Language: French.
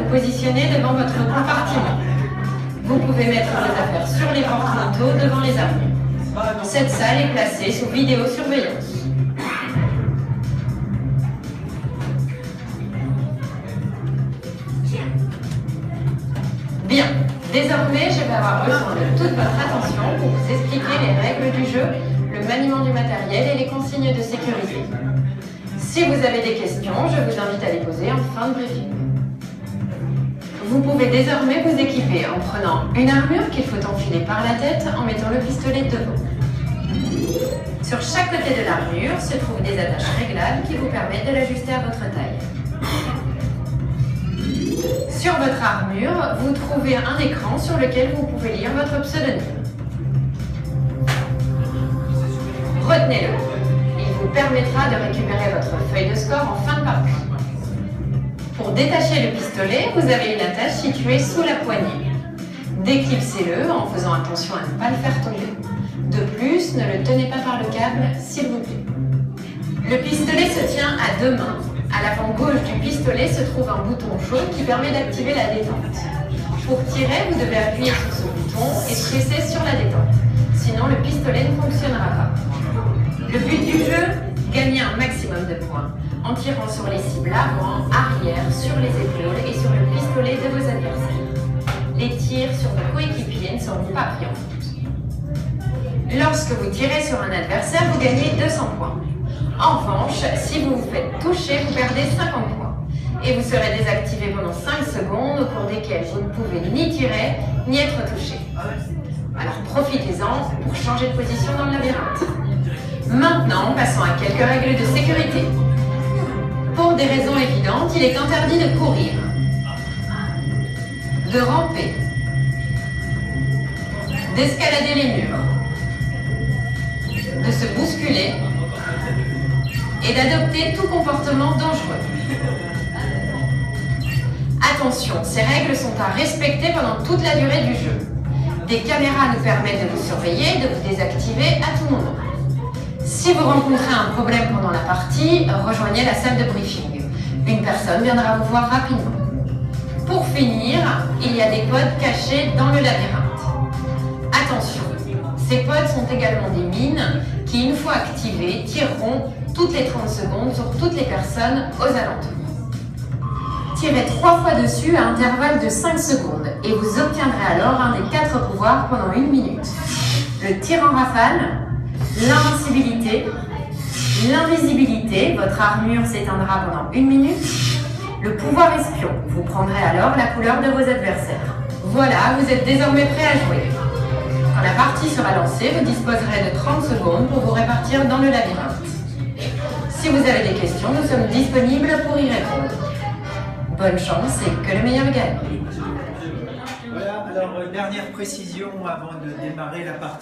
vous positionner devant votre compartiment. Vous pouvez mettre vos affaires sur les porte-manteaux devant les armures. Cette salle est placée sous vidéosurveillance. Bien, désormais je vais avoir besoin de toute votre attention pour vous expliquer les règles du jeu, le maniement du matériel et les consignes de sécurité. Si vous avez des questions, je vous invite à les poser en fin de briefing. Vous pouvez désormais vous équiper en prenant une armure qu'il faut enfiler par la tête en mettant le pistolet devant. Sur chaque côté de l'armure se trouvent des attaches réglables qui vous permettent de l'ajuster à votre taille. Sur votre armure, vous trouvez un écran sur lequel vous pouvez lire votre pseudonyme. Retenez-le. Il vous permettra de récupérer votre feuille de score en fin de partie. Pour détacher le pistolet, vous avez une attache située sous la poignée. Déclipsez-le en faisant attention à ne pas le faire tomber. De plus, ne le tenez pas par le câble, s'il vous plaît. Le pistolet se tient à deux mains. À l'avant gauche du pistolet se trouve un bouton jaune qui permet d'activer la détente. Pour tirer, vous devez appuyer sur ce bouton et presser sur la détente. Sinon, le pistolet ne fonctionnera pas. Le but du jeu, gagner un maximum de points en tirant sur les cibles avant, arrière, sur les épaules et sur le pistolet de vos adversaires. Les tirs sur vos coéquipiers ne seront pas pris en compte. Lorsque vous tirez sur un adversaire, vous gagnez 200 points. En revanche, si vous vous faites toucher, vous perdez 50 points. Et vous serez désactivé pendant 5 secondes au cours desquelles vous ne pouvez ni tirer, ni être touché. Alors profitez-en pour changer de position dans le labyrinthe. Maintenant, passons à quelques règles de sécurité. Pour des raisons évidentes, il est interdit de courir, de ramper, d'escalader les murs, de se bousculer et d'adopter tout comportement dangereux. Attention, ces règles sont à respecter pendant toute la durée du jeu. Des caméras nous permettent de vous surveiller et de vous désactiver à tout moment. Si vous rencontrez un problème pendant la partie, rejoignez la salle de briefing. Une personne viendra vous voir rapidement. Pour finir, il y a des pods cachés dans le labyrinthe. Attention, ces pods sont également des mines qui, une fois activées, tireront toutes les 30 secondes sur toutes les personnes aux alentours. Tirez 3 fois dessus à intervalle de 5 secondes et vous obtiendrez alors un des 4 pouvoirs pendant 1 minute. Le tir en rafale, l'invincibilité, l'invisibilité, votre armure s'éteindra pendant 1 minute. Le pouvoir espion, vous prendrez alors la couleur de vos adversaires. Voilà, vous êtes désormais prêt à jouer. Quand la partie sera lancée, vous disposerez de 30 secondes pour vous répartir dans le labyrinthe. Si vous avez des questions, nous sommes disponibles pour y répondre. Bonne chance et que le meilleur gagne. Voilà, alors dernière précision avant de démarrer la partie.